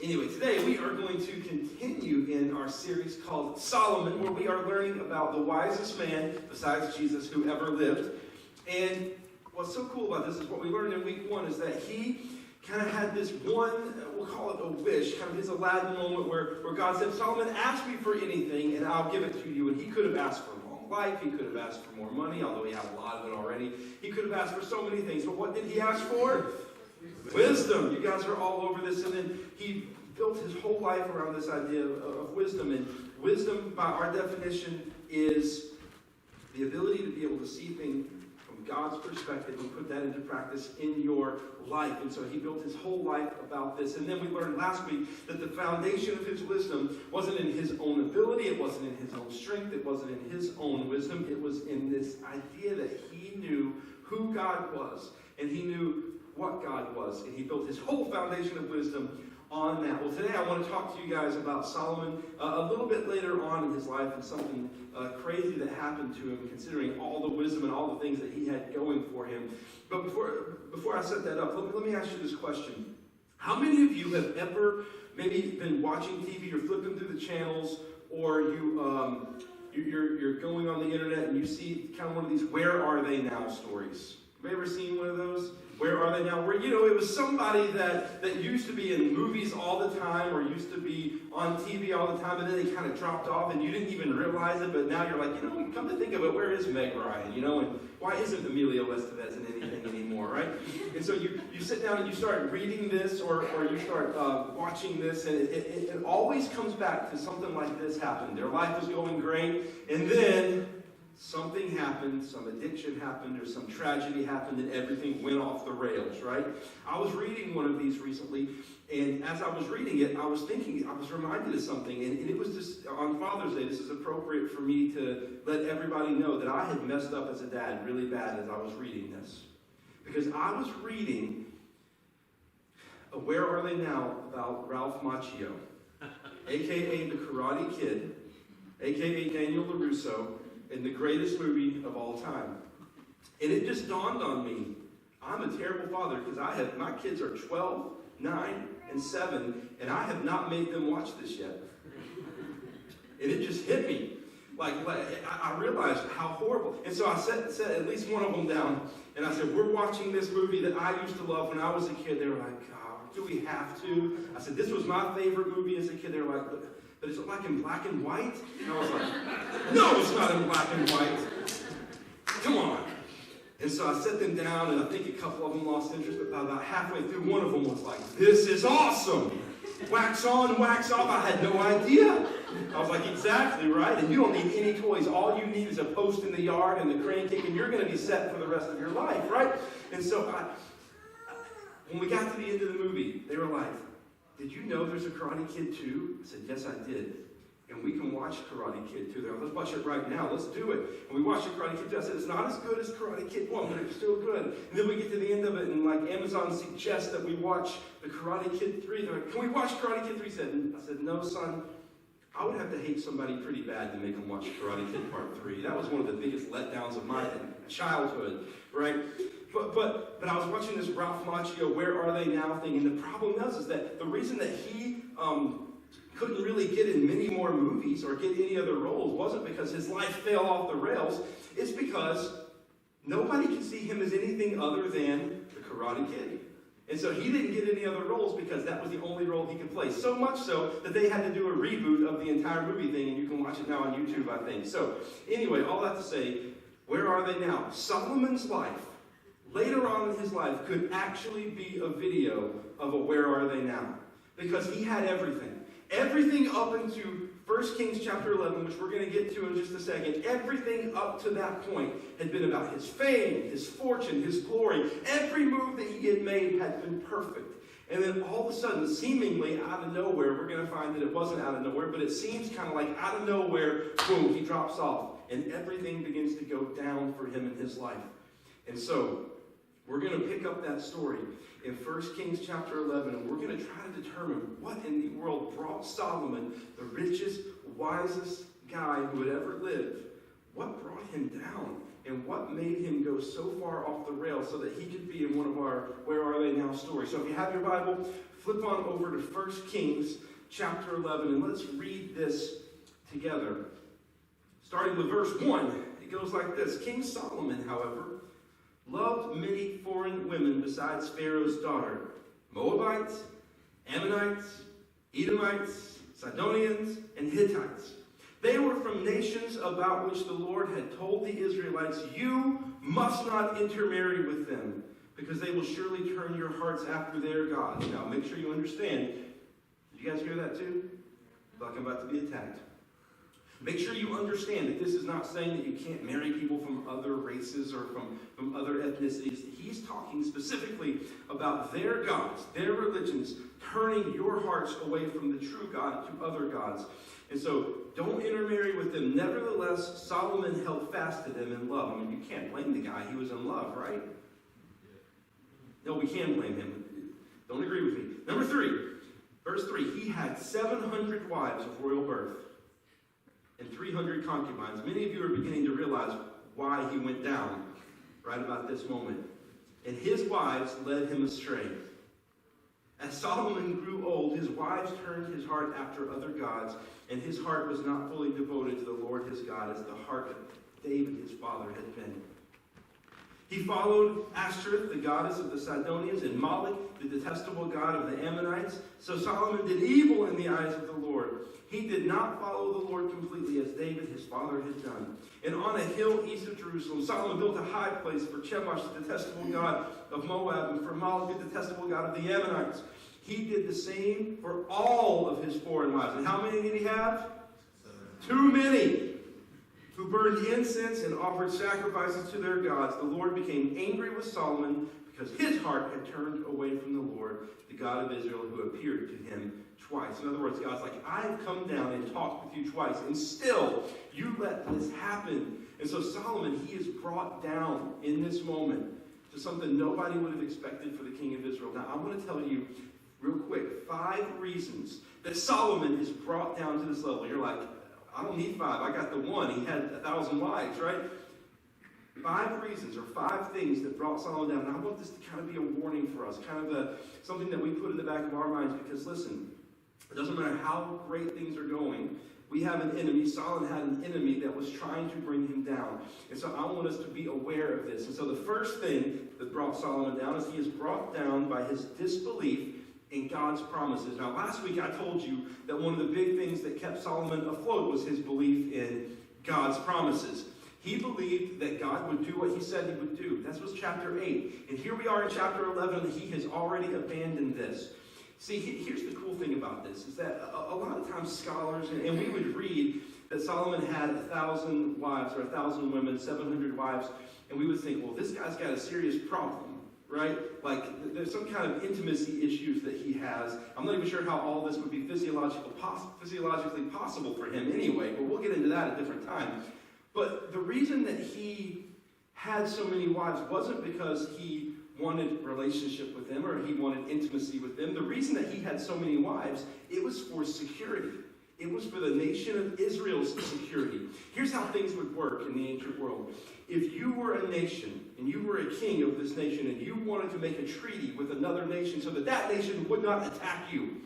Anyway, today we are going to continue in our series called Solomon, where we are learning about the wisest man besides Jesus who ever lived. And what's so cool about this is what we learned in week 1 is that he kind of had this one, we'll call it a wish, kind of his Aladdin moment where God said, Solomon, ask me for anything and I'll give it to you. And he could have asked for long life. He could have asked for more money, although he had a lot of it already. He could have asked for so many things. But what did he ask for? Wisdom. You guys are all over this. And then he built his whole life around this idea of wisdom. And wisdom, by our definition, is the ability to be able to see things from God's perspective and put that into practice in your life. And so he built his whole life about this. And then we learned last week that the foundation of his wisdom wasn't in his own ability. It wasn't in his own strength. It wasn't in his own wisdom. It was in this idea that he knew who God was. And he knew what God was. And he built his whole foundation of wisdom on that. Well, today I want to talk to you guys about Solomon a little bit later on in his life and something crazy that happened to him, considering all the wisdom and all the things that he had going for him. But before I set that up, let me ask you this question. How many of you have ever maybe been watching TV or flipping through the channels, or you're going on the internet and you see kind of one of these "Where Are They Now" stories? Have you ever seen one of those? Where are they now? Where, it was somebody that used to be in movies all the time or used to be on TV all the time, and then they kind of dropped off and you didn't even realize it, but now you're like, come to think of it, where is Meg Ryan? And why isn't Emilio Estevez in anything anymore, right? And so you sit down and you start reading this or you start watching this, and it always comes back to something like this happened. Their life was going great, and then something happened, some addiction happened, or some tragedy happened, and everything went off the rails, right? I was reading one of these recently, and as I was reading it, I was reminded of something, and it was just on Father's Day. This is appropriate for me to let everybody know that I had messed up as a dad really bad as I was reading this. Because I was reading Where Are They Now? About Ralph Macchio, a.k.a. the Karate Kid, a.k.a. Daniel LaRusso, in the greatest movie of all time. And it just dawned on me, I'm a terrible father because my kids are 12, 9, and 7, and I have not made them watch this yet. And it just hit me. Like I realized how horrible. And so I set at least one of them down, and I said, we're watching this movie that I used to love when I was a kid. They were like, God, do we have to? I said, this was my favorite movie as a kid. They were like, but is it like in black and white? And I was like, no, it's not in black and white. Come on. And so I set them down, and I think a couple of them lost interest, but about halfway through, one of them was like, this is awesome. Wax on, wax off. I had no idea. I was like, exactly right. And you don't need any toys. All you need is a post in the yard and the crane kick, and you're going to be set for the rest of your life, right? And so when we got to the end of the movie, they were like, did you know there's a Karate Kid 2? I said, yes, I did. And we can watch Karate Kid 2. They're like, let's watch it right now. Let's do it. And we watched Karate Kid 2. I said, it's not as good as Karate Kid 1, but it's still good. And then we get to the end of it, and like Amazon suggests that we watch the Karate Kid 3. They're like, can we watch Karate Kid 3? I said, no, son. I would have to hate somebody pretty bad to make them watch Karate Kid Part 3. That was one of the biggest letdowns of my childhood, right? But I was watching this Ralph Macchio, Where Are They Now thing, and the problem is that the reason that he couldn't really get in many more movies or get any other roles wasn't because his life fell off the rails. It's because nobody could see him as anything other than the Karate Kid. And so he didn't get any other roles because that was the only role he could play. So much so that they had to do a reboot of the entire movie thing, and you can watch it now on YouTube, I think. So anyway, all that to say, where are they now? Solomon's life, later on in his life, could actually be a video of a Where Are They Now? Because he had everything. Everything up into 1 Kings chapter 11, which we're going to get to in just a second, everything up to that point had been about his fame, his fortune, his glory. Every move that he had made had been perfect. And then all of a sudden, seemingly out of nowhere, we're going to find that it wasn't out of nowhere, but it seems kind of like out of nowhere, boom, he drops off. And everything begins to go down for him in his life. And so, we're going to pick up that story in 1 Kings chapter 11, and we're going to try to determine what in the world brought Solomon, the richest, wisest guy who had ever lived, what brought him down, and what made him go so far off the rails so that he could be in one of our Where Are They Now stories. So if you have your Bible, flip on over to 1 Kings chapter 11, and let's read this together. Starting with verse 1, it goes like this. King Solomon, however, loved many foreign women besides Pharaoh's daughter, Moabites, Ammonites, Edomites, Sidonians, and Hittites. They were from nations about which the Lord had told the Israelites, you must not intermarry with them, because they will surely turn your hearts after their gods. Now, make sure you understand. Did you guys hear that too? Like I'm about to be attacked. Make sure you understand that this is not saying that you can't marry people from other races or from other ethnicities. He's talking specifically about their gods, their religions, turning your hearts away from the true God to other gods. And so, don't intermarry with them. Nevertheless, Solomon held fast to them in love. I mean, you can't blame the guy. He was in love, right? No, we can blame him. Don't agree with me. Number 3, verse 3. He had 700 wives of royal birth and 300 concubines. Many of you are beginning to realize why he went down right about this moment. And his wives led him astray. As Solomon grew old, his wives turned his heart after other gods, and his heart was not fully devoted to the Lord his God as the heart of David his father had been. He followed Ashtoreth, the goddess of the Sidonians, and Moloch, the detestable god of the Ammonites. So Solomon did evil in the eyes of the Lord. He did not follow the Lord completely as David his father had done. And on a hill east of Jerusalem, Solomon built a high place for Chemosh, the detestable god of Moab, and for Moloch, the detestable god of the Ammonites. He did the same for all of his foreign wives. And how many did he have? 7. Too many. Who burned incense and offered sacrifices to their gods. The Lord became angry with Solomon because his heart had turned away from the Lord, the God of Israel, who appeared to him twice. In other words, God's like, I've come down and talked with you twice, and still you let this happen. And so Solomon, he is brought down in this moment to something nobody would have expected for the king of Israel. Now, I want to tell you real quick 5 reasons that Solomon is brought down to this level. You're like, I don't need 5. I got the one. He had 1,000 wives, right? 5 reasons or 5 things that brought Solomon down. And I want this to kind of be a warning for us, kind of something that we put in the back of our minds. Because listen, it doesn't matter how great things are going. We have an enemy. Solomon had an enemy that was trying to bring him down. And so I want us to be aware of this. And so the first thing that brought Solomon down is he is brought down by his disbelief in God's promises. Now, last week I told you that one of the big things that kept Solomon afloat was his belief in God's promises. He believed that God would do what he said he would do. That was chapter 8. And here we are in chapter 11, and he has already abandoned this. See, here's the cool thing about this, is that a lot of times scholars, and we would read that Solomon had 1,000 wives, or 1,000 women, 700 wives, and we would think, well, this guy's got a serious problem. Right? Like, there's some kind of intimacy issues that he has. I'm not even sure how all this would be physiologically possible for him anyway, but we'll get into that at a different time. But the reason that he had so many wives wasn't because he wanted relationship with them or he wanted intimacy with them. The reason that he had so many wives, it was for security. It was for the nation of Israel's security. Here's how things would work in the ancient world. If you were a nation, and you were a king of this nation, and you wanted to make a treaty with another nation so that that nation would not attack you,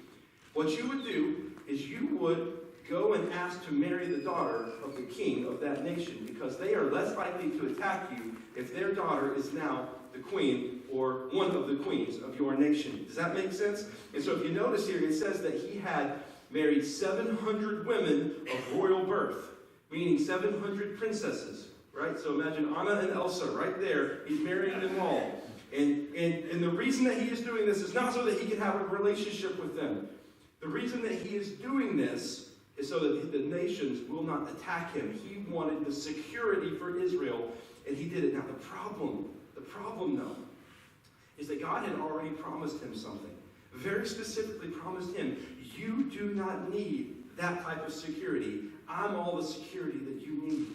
what you would do is you would go and ask to marry the daughter of the king of that nation, because they are less likely to attack you if their daughter is now the queen or one of the queens of your nation. Does that make sense? And so if you notice here, it says that he had married 700 women of royal birth, meaning 700 princesses. Right? So imagine Anna and Elsa right there. He's marrying them all. And the reason that he is doing this is not so that he can have a relationship with them. The reason that he is doing this is so that the nations will not attack him. He wanted the security for Israel, and he did it. Now the problem though, is that God had already promised him something. Very specifically promised him, you do not need that type of security. I'm all the security that you need.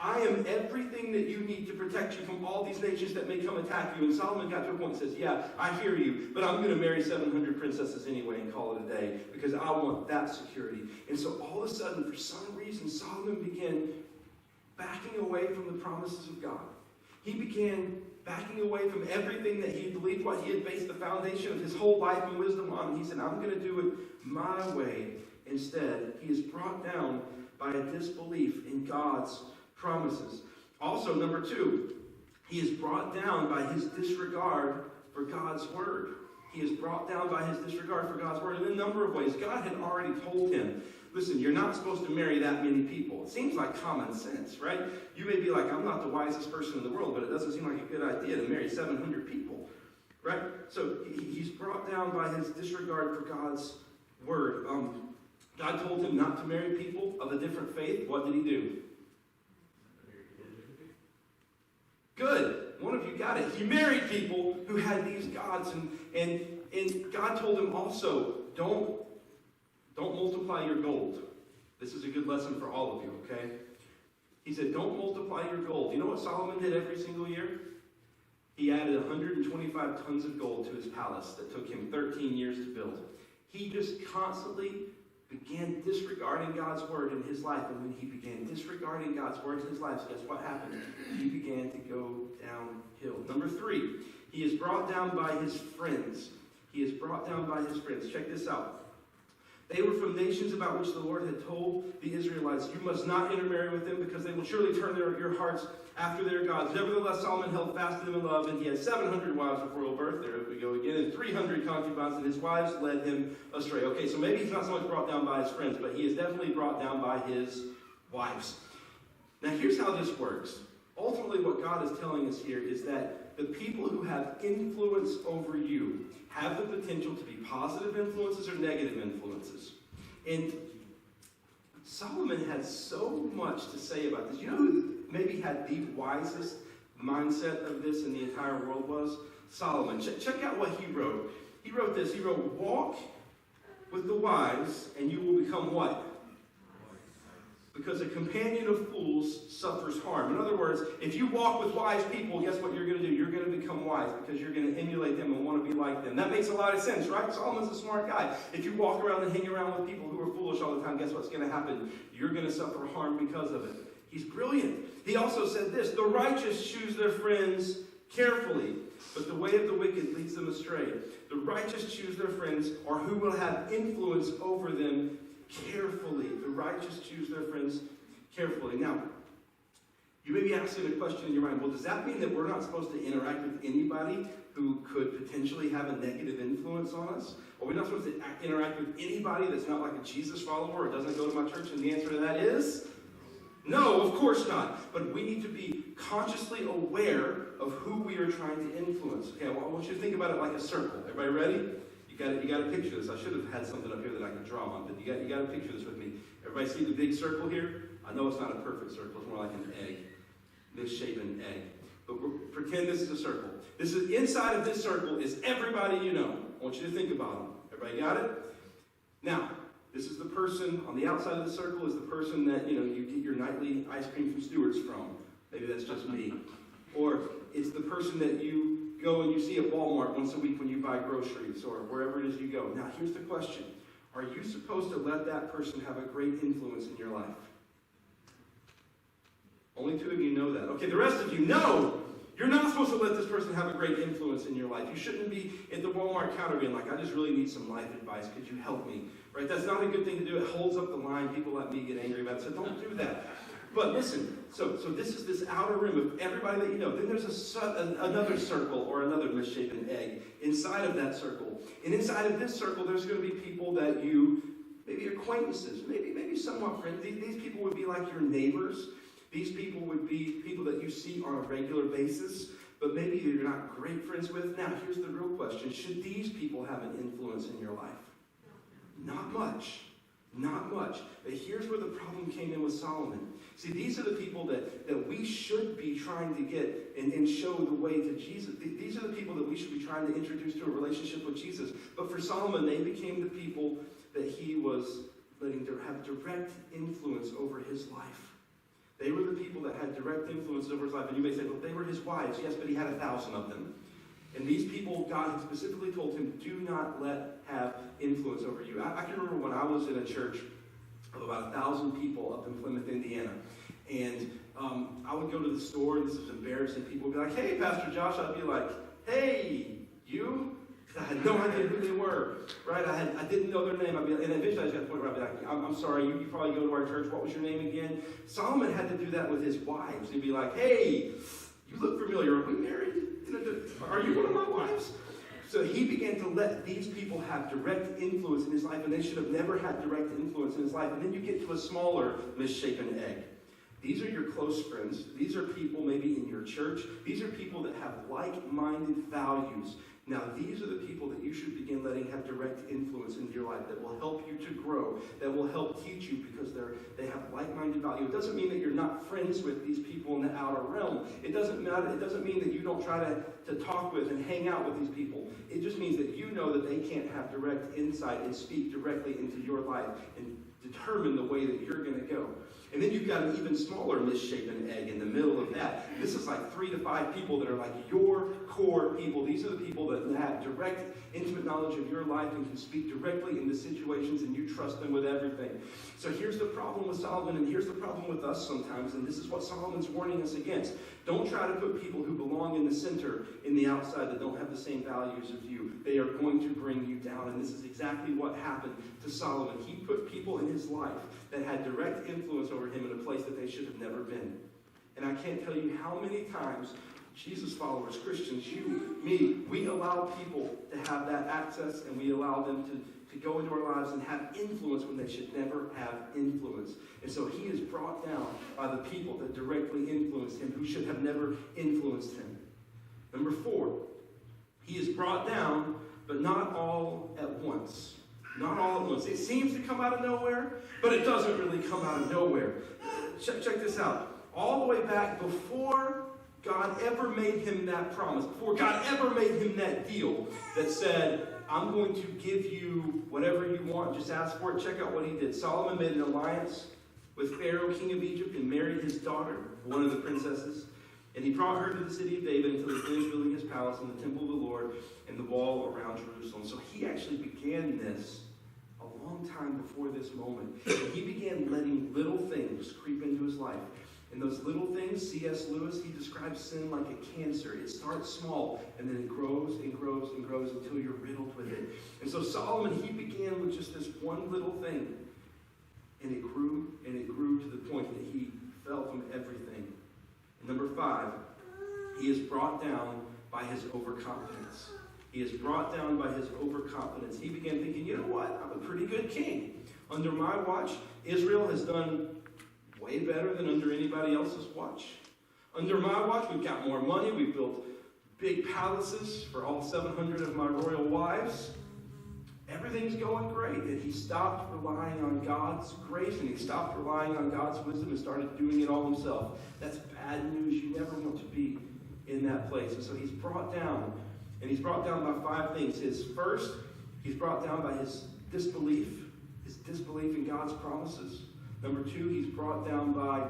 I am everything that you need to protect you from all these nations that may come attack you. And Solomon got to a point and says, yeah, I hear you, but I'm going to marry 700 princesses anyway and call it a day because I want that security. And so all of a sudden, for some reason, Solomon began backing away from the promises of God. He began backing away from everything that he believed, what he had based the foundation of his whole life and wisdom on. He said, I'm going to do it my way instead. He is brought down by a disbelief in God's promises. Also, number two, he is brought down by his disregard for God's word. He is brought down by his disregard for God's word in a number of ways. God had already told him, listen, you're not supposed to marry that many people. It seems like common sense, right? You may be like, I'm not the wisest person in the world, but it doesn't seem like a good idea to marry 700 people, right? So he's brought down by his disregard for God's word. God told him not to marry people of a different faith. What did he do? Good. One of you got it. He married people who had these gods, and God told him also, don't multiply your gold. This is a good lesson for all of you, okay? He said, don't multiply your gold. You know what Solomon did every single year? He added 125 tons of gold to his palace that took him 13 years to build. He just constantly began disregarding God's word in his life. And when he began disregarding God's word in his life, guess what happened? He began to go downhill. Number three, he is brought down by his friends. He is brought down by his friends. Check this out. They were from nations about which the Lord had told the Israelites, you must not intermarry with them because they will surely turn your hearts after their gods. Nevertheless, Solomon held fast to them in love, and he had 700 wives before royal birth. There we go again. And 300 concubines, and his wives led him astray. Okay, so maybe he's not so much brought down by his friends, but he is definitely brought down by his wives. Now, here's how this works. Ultimately, what God is telling us here is that the people who have influence over you have the potential to be positive influences or negative influences. And Solomon had so much to say about this. You know who maybe had the wisest mindset of this in the entire world was? Solomon. Check out what he wrote. He wrote this. He wrote, walk with the wise and you will become what? Because a companion of fools suffers harm. In other words, if you walk with wise people, guess what you're going to do? You're going to become wise because you're going to emulate them and want to be like them. That makes a lot of sense, right? Solomon's a smart guy. If you walk around and hang around with people who are foolish all the time, guess what's going to happen? You're going to suffer harm because of it. He's brilliant. He also said this, the righteous choose their friends carefully, but the way of the wicked leads them astray. The righteous choose their friends, or who will have influence over them carefully. The righteous choose their friends carefully. Now, you may be asking a question in your mind, well, does that mean that we're not supposed to interact with anybody who could potentially have a negative influence on us? Or we're not supposed to interact with anybody that's not like a Jesus follower or doesn't go to my church? And the answer to that is no, of course not. But we need to be consciously aware of who we are trying to influence. Okay, I want you to think about it like a circle. Everybody ready? You got to picture this. I should have had something up here that I could draw on, but you got to picture this with me. Everybody see the big circle here? I know it's not a perfect circle. It's more like an egg, misshapen egg. But pretend this is a circle. This is inside of this circle is everybody you know. I want you to think about them. Everybody got it? Now, this is the person on the outside of the circle is the person that you get your nightly ice cream from Stewart's from. Maybe that's just me. Or it's the person that you go and you see at Walmart once a week when you buy groceries or wherever it is you go. Now, here's the question. Are you supposed to let that person have a great influence in your life? Only two of you know that. Okay, the rest of you know you're not supposed to let this person have a great influence in your life. You shouldn't be at the Walmart counter being like, I just really need some life advice. Could you help me? Right? That's not a good thing to do. It holds up the line. People let me get angry about it. So don't do that. But listen, so this is this outer rim of everybody that you know. Then there's another circle or another misshapen egg inside of that circle. And inside of this circle, there's going to be people that you, maybe acquaintances, maybe somewhat friends. These people would be like your neighbors. These people would be people that you see on a regular basis, but maybe you're not great friends with. Now, here's the real question. Should these people have an influence in your life? Not much. Not much. But here's where the problem came in with Solomon. See, these are the people that we should be trying to get and show the way to Jesus. These are the people that we should be trying to introduce to a relationship with Jesus. But for Solomon, they became the people that he was letting have direct influence over his life. They were the people that had direct influence over his life. And you may say, well, they were his wives. Yes, but he had 1,000 of them. And these people, God had specifically told him, do not let have influence over you. I can remember when I was in a church of about 1,000 people up in Plymouth, Indiana. And I would go to the store, and this is embarrassing. People would be like, hey, Pastor Josh. I'd be like, hey, you? I had no idea who they were, right? I didn't know their name. I'd be like, and eventually I just got to the point where I'd be like, I'm sorry, you probably go to our church. What was your name again? Solomon had to do that with his wives. He'd be like, hey, you look familiar. Are we married? Are you one of my wives? So he began to let these people have direct influence in his life, and they should have never had direct influence in his life. And then you get to a smaller misshapen egg. These are your close friends. These are people maybe in your church. These are people that have like-minded values. Now, these are the people that you should begin letting have direct influence into your life, that will help you to grow, that will help teach you because they have like-minded value. It doesn't mean that you're not friends with these people in the outer realm. It doesn't matter. It doesn't mean that you don't try to talk with and hang out with these people. It just means that you know that they can't have direct insight and speak directly into your life and determine the way that you're going to go. And then you've got an even smaller misshapen egg in the middle of that. This is like 3 to 5 people that are like your core people. These are the people that have direct, intimate knowledge of your life and can speak directly into situations, and you trust them with everything. So here's the problem with Solomon, and here's the problem with us sometimes, and this is what Solomon's warning us against. Don't try to put people who belong in the center in the outside that don't have the same values as you. They are going to bring you down, and this is exactly what happened to Solomon. He put people in his life that had direct influence over him in a place that they should have never been. And I can't tell you how many times Jesus followers, Christians, you, me, we allow people to have that access, and we allow them to go into our lives and have influence when they should never have influence. And so he is brought down by the people that directly influenced him, who should have never influenced him. Number 4, he is brought down, but not all at once. Not all at once. It seems to come out of nowhere, but it doesn't really come out of nowhere. Check this out. All the way back before God ever made him that promise, before God ever made him that deal that said, I'm going to give you whatever you want, just ask for it. Check out what he did. Solomon made an alliance with Pharaoh, king of Egypt, and married his daughter, one of the princesses. And he brought her to the city of David until he finished building his palace and the temple of the Lord and the wall around Jerusalem. So he actually began this a long time before this moment. And he began letting little things creep into his life. And those little things, C.S. Lewis, he describes sin like a cancer. It starts small, and then it grows and grows and grows until you're riddled with it. And so Solomon, he began with just this one little thing. And it grew to the point that he fell from everything. And number 5, he is brought down by his overconfidence. He is brought down by his overconfidence. He began thinking, you know what? I'm a pretty good king. Under my watch, Israel has done way better than under anybody else's watch. Under my watch, we've got more money. We've built big palaces for all 700 of my royal wives. Everything's going great. And he stopped relying on God's grace, and he stopped relying on God's wisdom and started doing it all himself. That's bad news. You never want to be in that place. And so he's brought down. And he's brought down by 5 things. First, he's brought down by his disbelief in God's promises. Number 2, he's brought down by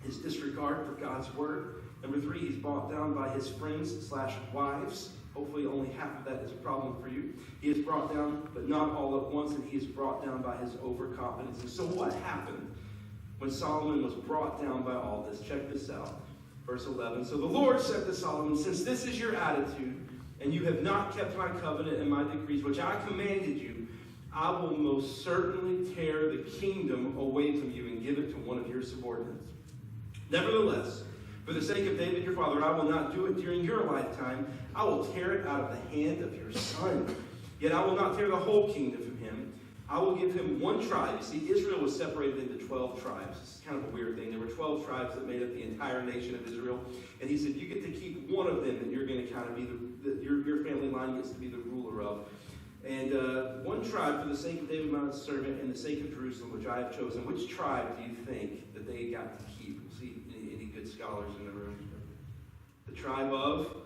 his disregard for God's word. Number 3, he's brought down by his friends/wives. Hopefully only half of that is a problem for you. He is brought down, but not all at once, and he is brought down by his overconfidence. And so what happened when Solomon was brought down by all this? Check this out. Verse 11. So the Lord said to Solomon, since this is your attitude, and you have not kept my covenant and my decrees, which I commanded you, I will most certainly tear the kingdom away from you and give it to one of your subordinates. Nevertheless, for the sake of David your father, I will not do it during your lifetime. I will tear it out of the hand of your son. Yet I will not tear the whole kingdom from him. I will give him one tribe. You see, Israel was separated into 12 tribes. It's kind of a weird thing. There were 12 tribes that made up the entire nation of Israel. And he said, you get to keep one of them that you're going to kind of be your family line gets to be the ruler of. And one tribe for the sake of David my servant and the sake of Jerusalem, which I have chosen. Which tribe do you think that they got to keep? We'll see any good scholars in the room. The tribe of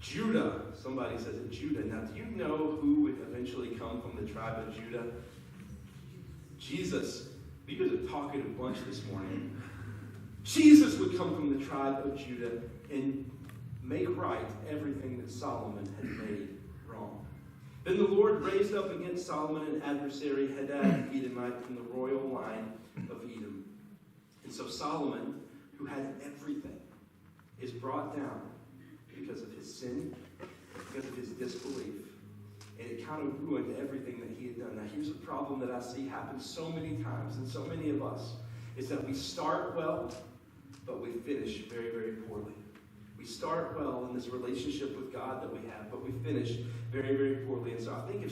Judah. Somebody says it, Judah. Now, do you know who would eventually come from the tribe of Judah? Jesus. You guys are talking a bunch this morning. Jesus would come from the tribe of Judah and make right everything that Solomon had made wrong. Then the Lord raised up against Solomon an adversary, Hadad the Edomite, from the royal line of Edom. And so Solomon, who had everything, is brought down because of his sin, because of his disbelief. And it kind of ruined everything that he had done. Now, here's a problem that I see happen so many times, and so many of us, is that we start well, but we finish very, very poorly. We start well in this relationship with God that we have, but we finish very, very poorly. And so I think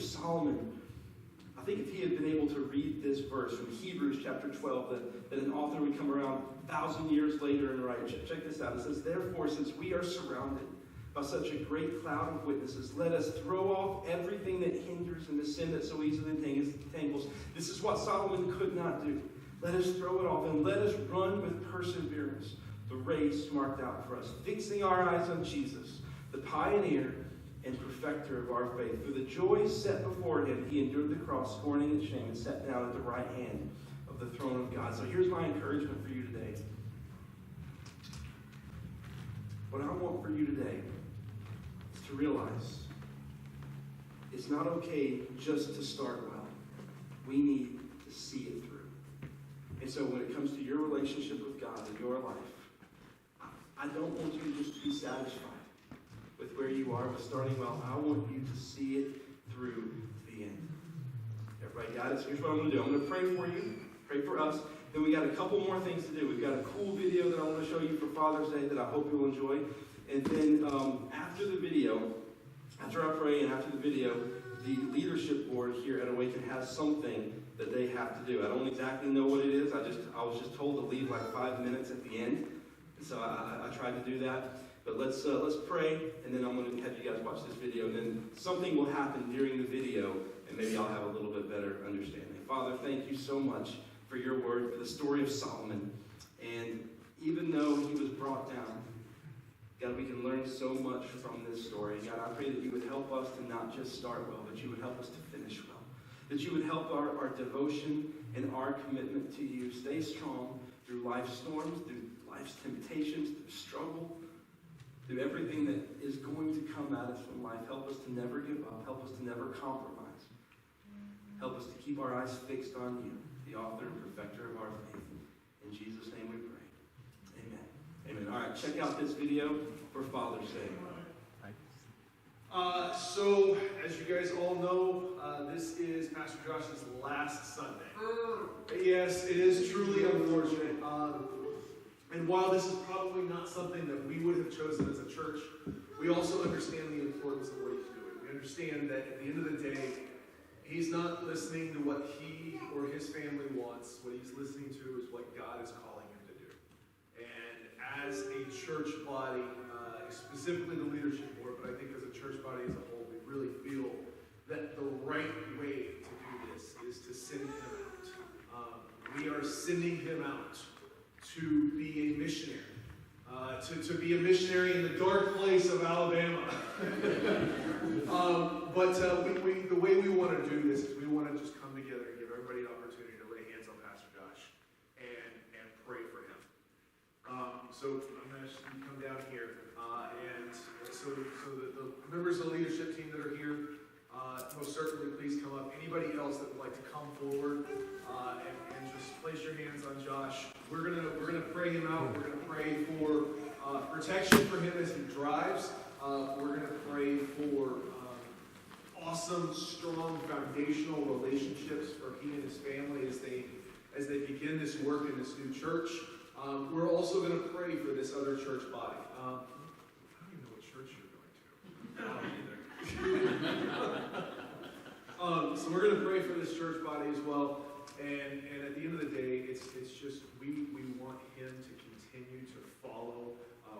if he had been able to read this verse from Hebrews chapter 12, that an author would come around 1,000 years later and write, check this out. It says, therefore, since we are surrounded by such a great cloud of witnesses, let us throw off everything that hinders and the sin that so easily entangles. This is what Solomon could not do. Let us throw it off and let us run with perseverance the race marked out for us, fixing our eyes on Jesus, the pioneer and perfecter of our faith. For the joy set before him, he endured the cross, scorning its shame, and sat down at the right hand of the throne of God. So here's my encouragement for you today. What I want for you today is to realize it's not okay just to start well. We need to see it through. And so when it comes to your relationship with God in your life, I don't want you to just be satisfied with where you are with starting well. I want you to see it through the end. Everybody got it? So here's what I'm going to do. I'm going to pray for you, pray for us. Then we got a couple more things to do. We've got a cool video that I want to show you for Father's Day that I hope you'll enjoy. And then after the video, after I pray and after the video, the leadership board here at Awaken has something that they have to do. I don't exactly know what it is. I was just told to leave like 5 minutes at the end. So I tried to do that. But let's pray, and then I'm going to have you guys watch this video. And then something will happen during the video, and maybe I'll have a little bit better understanding. Father, thank you so much for your word, for the story of Solomon. And even though he was brought down, God, we can learn so much from this story. God, I pray that you would help us to not just start well, but you would help us to finish well. That you would help our devotion and our commitment to you stay strong through life's storms, through life's temptations, through struggle, through everything that is going to come at us from life. Help us to never give up. Help us to never compromise. Help us to keep our eyes fixed on you, the author and perfecter of our faith. In Jesus' name we pray. Amen. Amen. All right, check out this video for Father's Day. So, as you guys all know, this is Pastor Josh's last Sunday. Yes, it is truly unfortunate. And while this is probably not something that we would have chosen as a church, we also understand the importance of what he's doing. We understand that at the end of the day, he's not listening to what he or his family wants. What he's listening to is what God is calling him to do. And as a church body, specifically the leadership board, but I think as a church body as a whole, we really feel that the right way to do this is to send him out. We are sending him out to be a missionary. To be a missionary in the dark place of Alabama. But the way we want to do this is we want to just come together and give everybody an opportunity to lay hands on Pastor Josh and pray for him. So I'm going to ask you to come down here. And so the members of the leadership team that are here, most certainly please come up. Anybody else that would like to come forward and just place your hands on Josh. We're gonna pray him out. We're gonna pray for protection for him as he drives. We're gonna pray for awesome, strong, foundational relationships for he and his family as they begin this work in this new church. We're also gonna pray for this other church body. I don't even know what church you're going to. So we're going to pray for this church body as well. And at the end of the day, it's just we want him to continue to follow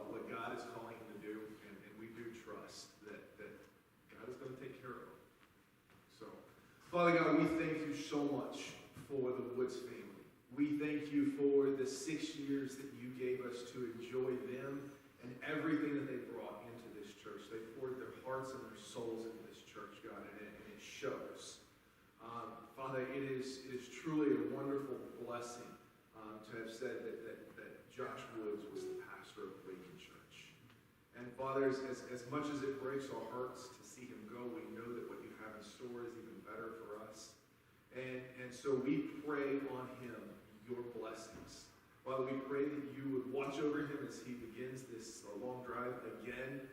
what God is calling him to do. And we do trust that God is going to take care of him. So, Father God, we thank you so much for the Woods family. We thank you for the 6 years that you gave us to enjoy them and everything that they brought into this church. They poured their hearts and their souls into this church, God, and it shows. Father, it is truly a wonderful blessing to have said that Josh Woods was the pastor of Awaken Church. And Father, as much as it breaks our hearts to see him go, we know that what you have in store is even better for us. And so we pray on him your blessings. Father, we pray that you would watch over him as he begins this long drive again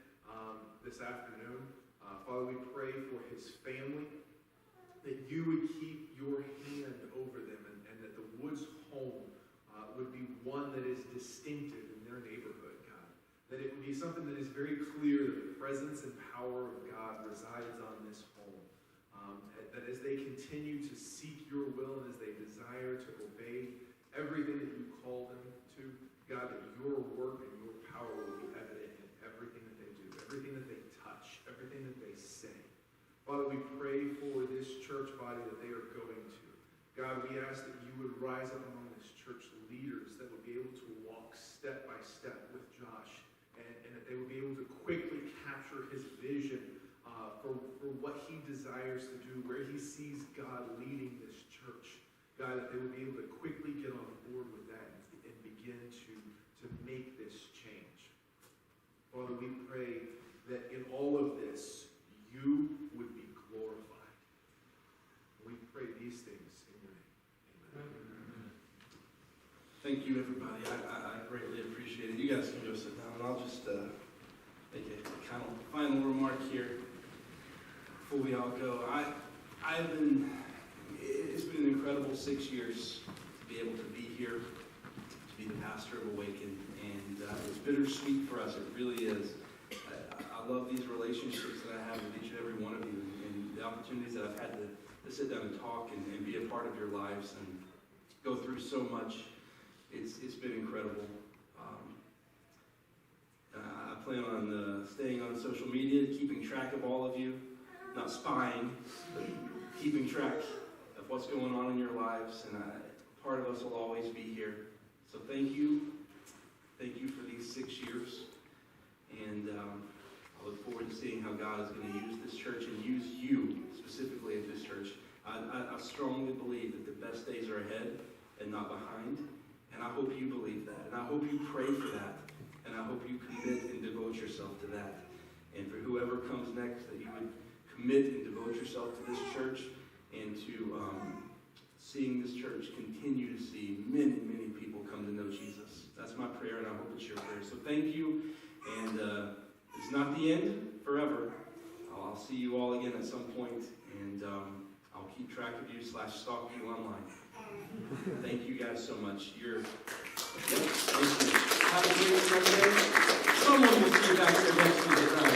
this afternoon. Father, we pray for his family, that you would keep your hand over them, and that the Woods home would be one that is distinctive in their neighborhood, God. That it would be something that is very clear that the presence and power of God resides on this home. That as they continue to seek your will and as they desire to obey everything that you call them to, God, that your work and your power will be evident in everything that they do, everything that they touch, everything that they say. Father, we pray for this church body that they are going to. God, we ask that you would rise up among this church leaders that would be able to walk step by step with Josh, and that they would be able to quickly capture his vision for what he desires to do, where he sees God leading this church. God, that they would be able to quickly get on board with that and begin to make this change. Father, we pray that in all of this, you would be glorified. We pray these things in your name. Amen. Thank you, everybody. I greatly appreciate it. You guys can go sit down, and I'll just make a kind of final remark here before we all go. It's been an incredible 6 years to be able to be here, to be the pastor of Awaken, and it's bittersweet for us. It really is. I love these relationships that I have with each and every one of you, and the opportunities that I've had to sit down and talk and be a part of your lives and go through so much. It's been incredible. I plan on staying on social media, keeping track of all of you, not spying, but keeping track of what's going on in your lives, and part of us will always be here. So thank you. Thank you for these 6 years, and I look forward to seeing how God is going to use this church and use you specifically at this church. I strongly believe that the best days are ahead and not behind, and I hope you believe that, and I hope you pray for that, and I hope you commit and devote yourself to that. And for whoever comes next, that you would commit and devote yourself to this church and to seeing this church continue to see many, many people come to know Jesus. That's my prayer, and I hope it's your prayer. So thank you, and it's not the end forever. I'll see you all again at some point, and I'll keep track of you / stalk you online. Thank you guys so much. Thank you. Have a great Sunday. Someone will see you back there next week.